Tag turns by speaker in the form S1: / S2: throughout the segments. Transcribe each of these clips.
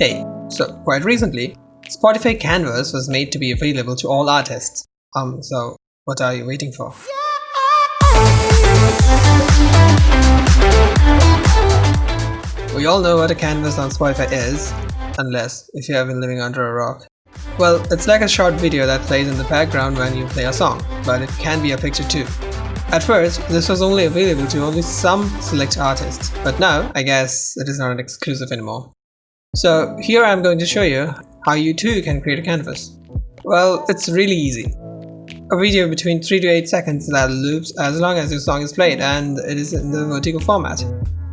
S1: Hey, so quite recently, Spotify Canvas was made to be available to all artists. So what are you waiting for? We all know what a canvas on Spotify is, unless if you have been living under a rock. Well, it's like a short video that plays in the background when you play a song, but it can be a picture too. At first, this was only available to only some select artists, but now I guess it is not an exclusive anymore. So here I'm going to show you how you too can create a canvas. Well, it's really easy. A video between 3 to 8 seconds that loops as long as your song is played and it is in the vertical format.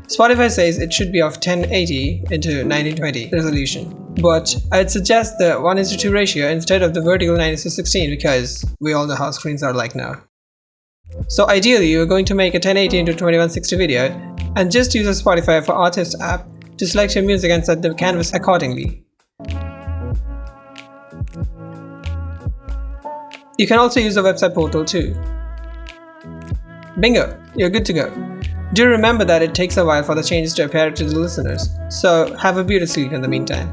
S1: Spotify says it should be of 1080 into 1920 resolution, but I'd suggest the 1:2 ratio instead of the vertical 9:16 because we all know how screens are like now. So ideally you're going to make a 1080 into 2160 video and just use the Spotify for Artists app to select your music and set the canvas accordingly. You can also use the website portal too. Bingo! You're good to go. Do remember that it takes a while for the changes to appear to the listeners, so have a beauty sleep in the meantime.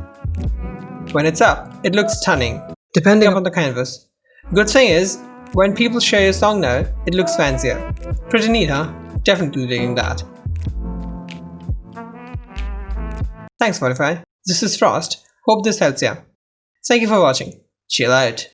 S1: When it's up, it looks stunning, depending upon the canvas. Good thing is, when people share your song now, it looks fancier. Pretty neat, huh? Definitely digging that. Thanks Spotify. This is Frost. Hope this helps ya. Thank you for watching. Chill out.